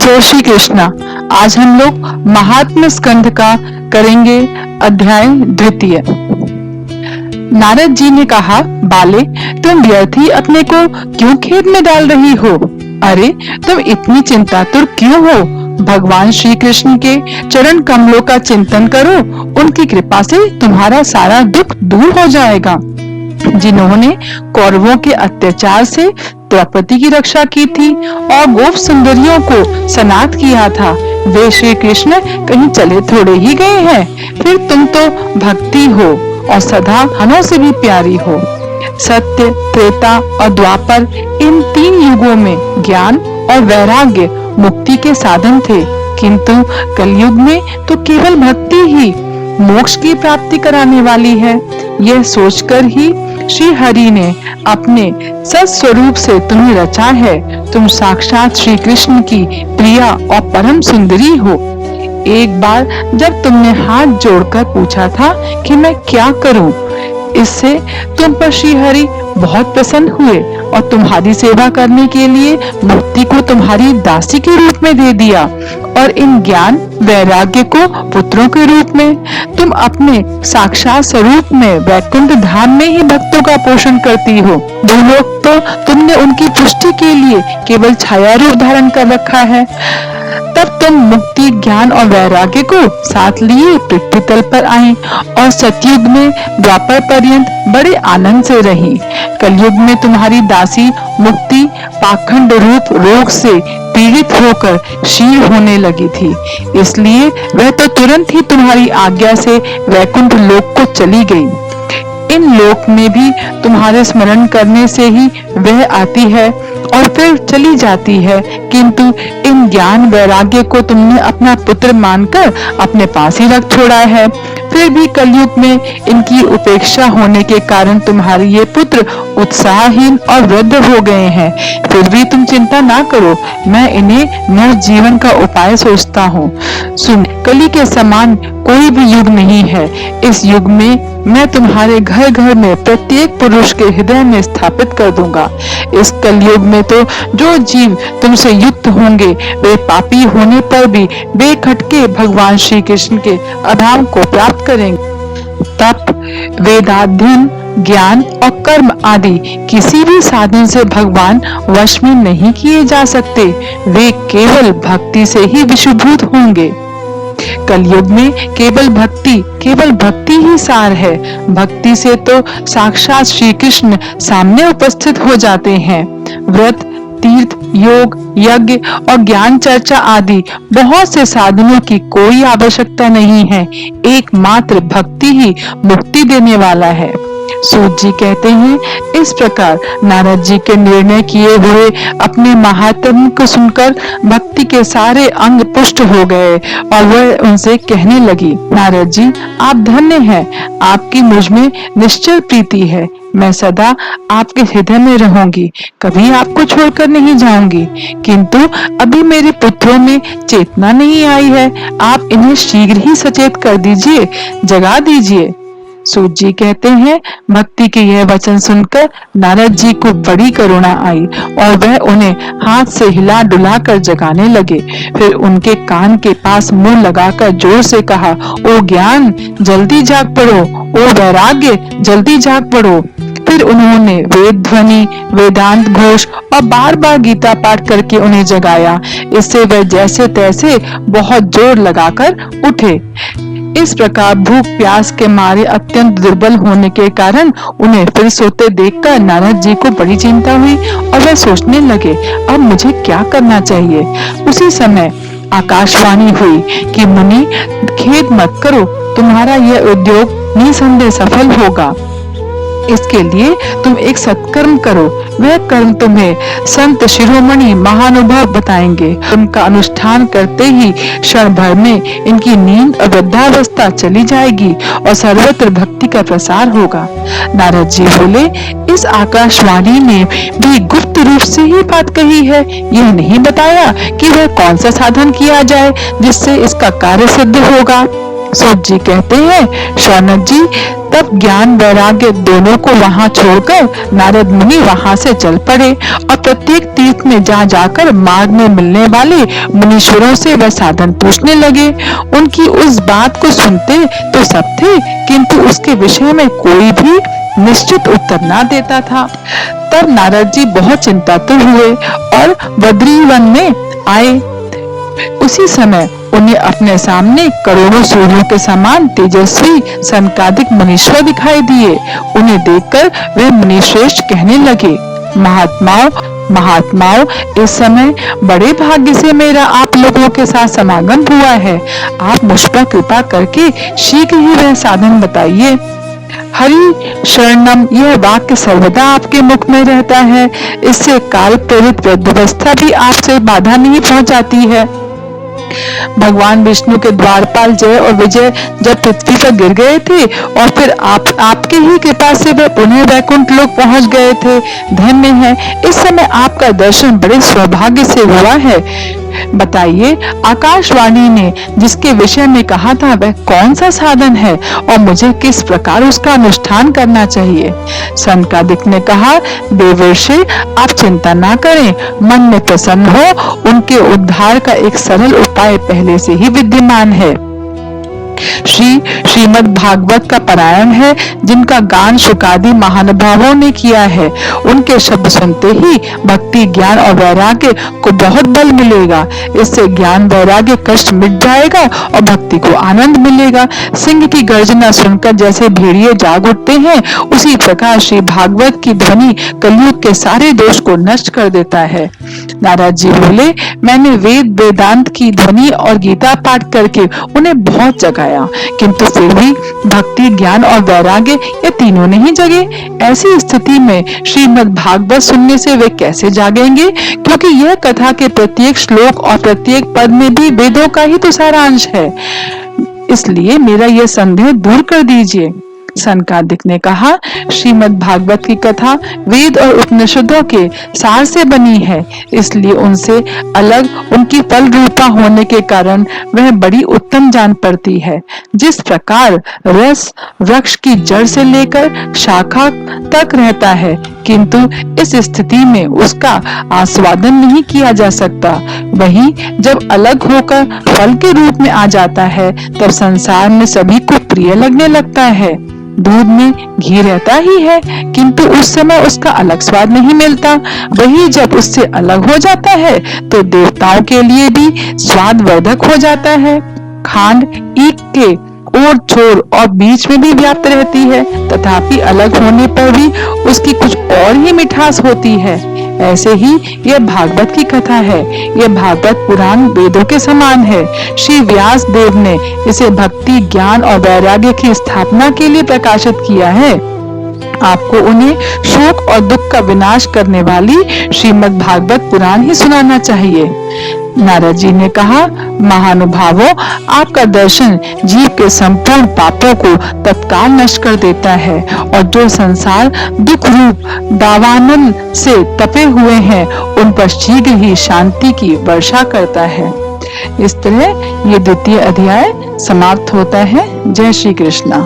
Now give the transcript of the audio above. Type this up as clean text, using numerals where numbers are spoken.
जय श्री कृष्णा। आज हम लोग महात्म्य स्कंध का करेंगे अध्याय द्वितीय। नारद जी ने कहा, बाले, तुम व्यर्थ ही अपने को क्यों खेद में डाल रही हो? अरे, तुम इतनी चिंतातुर क्यों हो? भगवान श्री कृष्ण के चरण कमलों का चिंतन करो, उनकी कृपा से तुम्हारा सारा दुख दूर हो जाएगा। जिन्होंने कौरवों के अत्याचार से द्रौपदी की रक्षा की थी और गोप सुंदरियों को सनाथ किया था, वे श्री कृष्ण कहीं चले थोड़े ही गए हैं। फिर तुम तो भक्ति हो और सदा धनों से भी प्यारी हो। सत्य, त्रेता और द्वापर, इन तीन युगों में ज्ञान और वैराग्य मुक्ति के साधन थे, किंतु कलयुग में तो केवल भक्ति ही मोक्ष की प्राप्ति कराने वाली है। यह सोचकर ही श्री हरि ने अपने सत्स्वरूप से तुम्हें रचा है। तुम साक्षात श्री कृष्ण की प्रिया और परम सुंदरी हो। एक बार जब तुमने हाथ जोड़कर पूछा था कि मैं क्या करूं, इससे तुम पर श्री हरि बहुत प्रसन्न हुए और तुम्हारी सेवा करने के लिए मुक्ति को तुम्हारी दासी के रूप में दे दिया और इन ज्ञान वैराग्य को पुत्रों के रूप में। तुम अपने साक्षात स्वरूप में वैकुंठ धाम में ही भक्तों का पोषण करती हो। वो लोग तो तुमने उनकी पुष्टि के लिए केवल छाया रूप धारण कर रखा है। तब तुम मुक्ति, ज्ञान और वैराग्य को साथ लिए पृथ्वी तल पर आई और सतयुग में द्वापर पर्यंत बड़े आनंद से रही। कलयुग में तुम्हारी दासी मुक्ति पाखंड रूप रोग से पीड़ित होकर क्षीण होने लगी थी, इसलिए वह तो तुरंत ही तुम्हारी आज्ञा से वैकुंठ लोक को चली गई। इन लोक में भी तुम्हारे स्मरण करने से ही वह आती है और फिर चली जाती है, किंतु इन ज्ञान वैराग्य को तुमने अपना पुत्र मानकर अपने पास ही रख छोड़ा है। फिर भी कलयुग में इनकी उपेक्षा होने के कारण तुम्हारे ये पुत्र उत्साहहीन और वृद्ध हो गए हैं। फिर भी तुम चिंता ना करो, मैं इन्हें नवजीवन का उपाय सोचता हूँ। सुन, कली के समान कोई भी युग नहीं है। इस युग में मैं तुम्हारे घर घर में प्रत्येक पुरुष के हृदय में स्थापित कर दूंगा। इस कलयुग में तो जो जीव तुमसे युक्त होंगे वे पापी होने पर भी बेखटके भगवान श्री कृष्ण के अधाम को प्राप्त करेंगे। तप, वेदाध्ययन, ज्ञान और कर्म आदि किसी भी साधन से भगवान वश में नहीं किए जा सकते। वे केवल भक्ति से ही विशुभूत होंगे। कलयुग में केवल भक्ति ही सार है। भक्ति से तो साक्षात श्री कृष्ण सामने उपस्थित हो जाते हैं। व्रत, तीर्थ, योग, यज्ञ और ज्ञान चर्चा आदि बहुत से साधनों की कोई आवश्यकता नहीं है। एकमात्र भक्ति ही मुक्ति देने वाला है। सूत जी कहते हैं, इस प्रकार नारद जी के निर्णय किए हुए अपने महात्म्य को सुनकर भक्ति के सारे अंग पुष्ट हो गए और वह उनसे कहने लगी, नारद जी, आप धन्य हैं। आपकी मुझ में निश्चल प्रीति है। मैं सदा आपके हृदय में रहूंगी, कभी आपको छोड़कर नहीं जाऊंगी। किंतु अभी मेरे पुत्रों में चेतना नहीं आई है। आप इन्हें शीघ्र ही सचेत कर दीजिए, जगा दीजिए। सूत जी कहते हैं, भक्ति के यह वचन सुनकर नारद जी को बड़ी करुणा आई और वह उन्हें हाथ से हिला डुला कर जगाने लगे। फिर उनके कान के पास मुंह लगाकर जोर से कहा, ओ ज्ञान, जल्दी जाग पड़ो। ओ वैराग्य, जल्दी जाग पड़ो। फिर उन्होंने वेद ध्वनि, वेदांत घोष और बार बार गीता पाठ करके उन्हें जगाया। इससे वे जैसे तैसे बहुत जोर लगाकर उठे। इस प्रकार भूख प्यास के मारे अत्यंत दुर्बल होने के कारण उन्हें फिर सोते देखकर नारद जी को बड़ी चिंता हुई और वे सोचने लगे, अब मुझे क्या करना चाहिए। उसी समय आकाशवाणी हुई कि मुनि, खेद मत करो, तुम्हारा यह उद्योग निसंदेह सफल होगा। इसके लिए तुम एक सत्कर्म करो। वह कर्म तुम्हें संत शिरोमणि महानुभाव बताएंगे। उनका अनुष्ठान करते ही क्षण भर में इनकी नींद और वृद्धावस्था चली जाएगी और सर्वत्र भक्ति का प्रसार होगा। नारद जी बोले, इस आकाशवाणी ने भी गुप्त रूप से ही बात कही है। यह नहीं बताया कि वह कौन सा साधन किया जाए जिससे इसका कार्य सिद्ध होगा। सूत जी कहते हैं, शौनक जी, तब ज्ञान वैराग्य दोनों को वहां छोड़कर नारद मुनि वहां से चल पड़े और प्रत्येक तीर्थ में जा जाकर मार्ग में मिलने वाले मुनीश्वरों से वह साधन पूछने लगे। उनकी उस बात को सुनते तो सब थे, किंतु उसके विषय में कोई भी निश्चित उत्तर ना देता था। तब नारद जी बहुत चिंतातुर हुए और बद्रीवन में आए। उसी समय उन्हें अपने सामने करोड़ों सूर्यों के समान तेजस्वी सनकादिक मुनीश्वर दिखाई दिए। उन्हें देखकर वे मुनिश्रेष्ठ कहने लगे, महात्माओं, इस समय बड़े भाग्य से मेरा आप लोगों के साथ समागम हुआ है। आप मुझ पर कृपा करके शीघ्र ही वह साधन बताइए। हरि शरणम, यह वाक्य सर्वदा आपके मुख में रहता है। इससे काल प्रेरित व्यवस्था भी आपसे बाधा नहीं पहुंचाती है। भगवान विष्णु के द्वारपाल जय और विजय जब पृथ्वी पर गिर गए थे और फिर आपके ही कृपा से वे पुनः वैकुंठ लोक पहुंच गए थे। धन्य है, इस समय आपका दर्शन बड़े सौभाग्य से हुआ है। बताइए, आकाशवाणी ने जिसके विषय में कहा था वह कौन सा साधन है और मुझे किस प्रकार उसका अनुष्ठान करना चाहिए? सनकादिक ने कहा, देवर्षि, आप चिंता ना करें, मन में प्रसन्न हो। उनके उद्धार का एक सरल उपाय पहले से ही विद्यमान है। श्रीमद् भागवत का पारायण है, जिनका गान शुकादि महानुभावों ने किया है। उनके शब्द सुनते ही भक्ति, ज्ञान और वैराग्य को बहुत बल मिलेगा। इससे ज्ञान वैराग्य कष्ट मिट जाएगा और भक्ति को आनंद मिलेगा। सिंह की गर्जना सुनकर जैसे भेड़िए जाग उठते हैं, उसी प्रकार श्री भागवत की ध्वनि कलयुग के सारे दोष को नष्ट कर देता है। नारद जी बोले, मैंने वेद वेदांत की ध्वनि और गीता पाठ करके उन्हें बहुत जगाया, किंतु फिर भी भक्ति, ज्ञान और वैराग्य ये तीनों नहीं जगे। ऐसी स्थिति में श्रीमद् भागवत सुनने से वे कैसे जागेंगे? क्योंकि यह कथा के प्रत्येक श्लोक और प्रत्येक पद में भी वेदों का ही तो सारांश है। इसलिए मेरा यह संदेह दूर कर दीजिए। सनकादिक ने कहा, श्रीमद् भागवत की कथा वेद और उपनिषदों के सार से बनी है, इसलिए उनसे अलग उनकी फल रूपा होने के कारण वह बड़ी उत्तम जान पड़ती है। जिस प्रकार रस वृक्ष की जड़ से लेकर शाखा तक रहता है, किंतु इस स्थिति में उसका आस्वादन नहीं किया जा सकता, वहीं जब अलग होकर फल के रूप में आ जाता है, तब संसार में सभी को प्रिय लगने लगता है। दूध में घी रहता ही है, किंतु उस समय उसका अलग स्वाद नहीं मिलता। वही जब उससे अलग हो जाता है तो देवताओं के लिए भी स्वादवर्धक हो जाता है। खांड ईख के ओर छोर और बीच में भी व्याप्त रहती है, तथापि अलग होने पर भी उसकी कुछ और ही मिठास होती है। ऐसे ही यह भागवत की कथा है। यह भागवत पुराण वेदों के समान है। श्री व्यास देव ने इसे भक्ति, ज्ञान और वैराग्य की स्थापना के लिए प्रकाशित किया है। आपको उन्हें शोक और दुख का विनाश करने वाली श्रीमद् भागवत पुराण ही सुनाना चाहिए। नारद जी ने कहा, महानुभावों, आपका दर्शन जीव के संपूर्ण पापों को तत्काल नष्ट कर देता है और जो संसार दुख रूप दावानल से तपे हुए हैं, उन पर शीघ्र ही शांति की वर्षा करता है। इस तरह ये द्वितीय अध्याय समाप्त होता है। जय श्री कृष्ण।